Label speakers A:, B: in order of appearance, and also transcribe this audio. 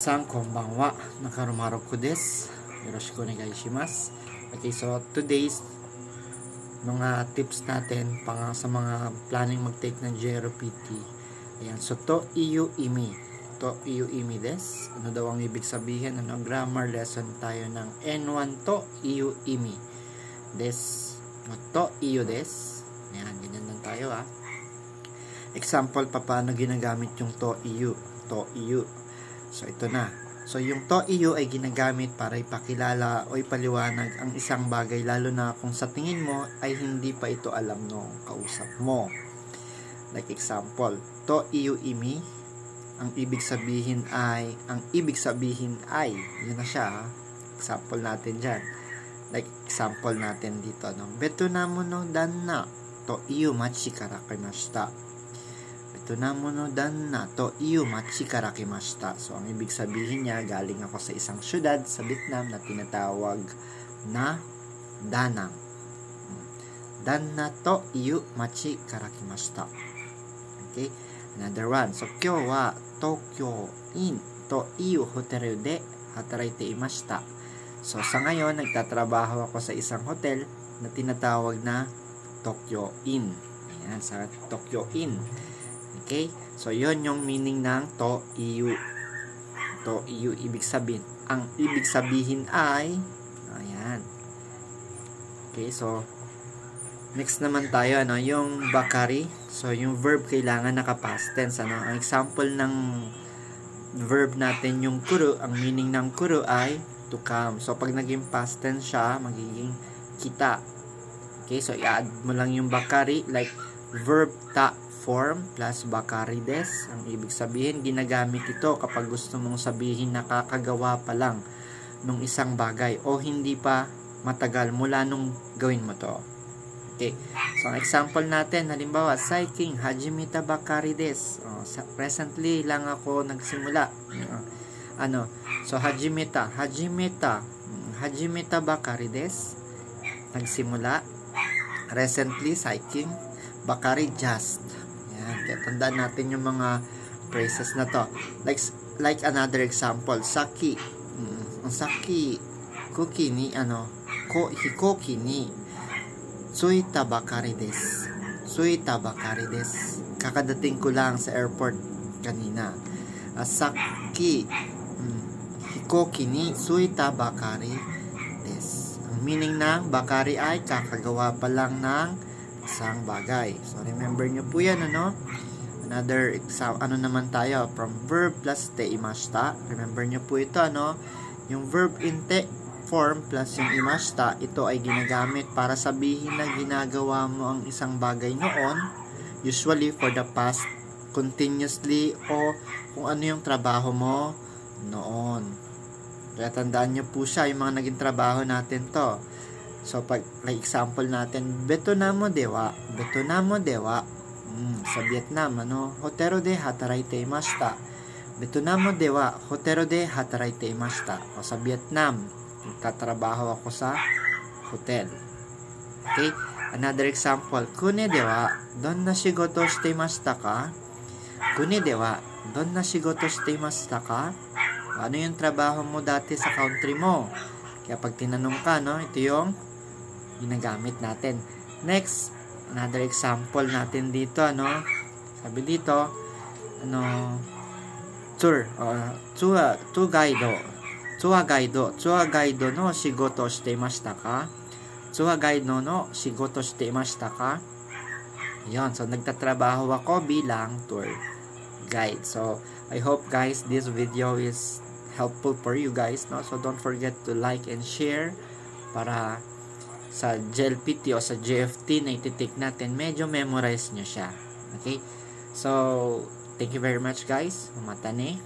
A: Minasan konbanwa, Nakarumaruko desu. Yoroshiku onegai shimasu. Okay, so today's mga tips natin sa mga planning mag-take ng JRPT. Ayan, so to iyo imi. To iyo imi desu. Ano daw ang ibig sabihin? Ano, grammar lesson tayo ng N1 to iyo imi. Desu. To iyo desu. Ayan, ganyan lang tayo Example, paano ginagamit yung to iyo. To iyo. So, ito na. So, yung to iyo ay ginagamit para ipakilala o ipaliwanag ang isang bagay, lalo na kung sa tingin mo ay hindi pa ito alam ng kausap mo. Like example, to iyo imi, ang ibig sabihin ay, yun na siya. Example natin dyan. Like example natin dito, Betonamo no danna to iyo machi kara kimashita. Betonamo no danna to iyo machi kara kimashita. So, ang ibig sabihin niya, galing ako sa isang syudad sa Vietnam na tinatawag na Danang. Danna to iyo machi kara kimashita. Okay? Another one. So, kyo wa Tokyo in to iyo hotel de hataraite imashita. So, sa ngayon, nagtatrabaho ako sa isang hotel na tinatawag na Tokyo Inn. Ayan, sa Tokyo Inn. Okay? So, yon yung meaning ng to iyo. To iyo, ibig sabihin. Ang ibig sabihin ay, ayan. Okay, so, next naman tayo, yung bakari. So, yung verb kailangan naka-past tense, Ang example ng verb natin, yung kuru, ang meaning ng kuru ay to come. So, pag naging past tense siya, magiging kita. Okay, so i-add mo lang yung bakari, like verb ta form plus bakari des. Ang ibig sabihin, ginagamit ito kapag gusto mong sabihin nakakagawa pa lang nung isang bagay o hindi pa matagal mula nung gawin mo to. Okay, so ang example natin, halimbawa, saikin hajimeta bakari des. Recently lang ako nagsimula. So, hajimeta bakari des. Nagsimula. Recently, saikin, bakari just. Yan. Kaya tandaan natin yung mga phrases na to. Like another example, saki, kuki ni, hikoki ni, tsuita bakari des. Tsuita bakari des. Kakadating ko lang sa airport kanina. Saki, hikoki ni tsuita bakari des. Ang meaning ng bakari ay kakagawa pa lang ng isang bagay. So, remember nyo po yan, Another example, naman tayo, from verb plus te imashita. Remember nyo po ito, Yung verb in te form plus yung imashita, ito ay ginagamit para sabihin na ginagawa mo ang isang bagay noon, usually for the past, continuously, o kung ano yung trabaho mo noon. Kaya tandaan nyo po siya, yung mga naging trabaho natin to. So, like example natin, Betonamo dewa, sa Vietnam, Hotero de hataraite imashita. Betonamo dewa, hotero de hataraite imashita. O sa Vietnam, nagtatrabaho ako sa hotel. Okay? Another example, Kune dewa, donna shigoto shite imashita ka? Kune dewa, donna shigoto shite imashita ka? Ano yung trabaho mo dati sa country mo? Kaya pag tinanong ka, ito yung ginagamit natin. Next, another example natin dito, Sabi dito, tour guide no shigoto shite imashita ka? Tour guide no shigoto shite imashita ka? Yon, so nagtatrabaho ako bilang tour guide. So, I hope guys this video is helpful for you guys, So, don't forget to like and share para sa JLPT o sa JFT na ititik natin, medyo memorize nyo siya. Okay? So, thank you very much guys. Matane.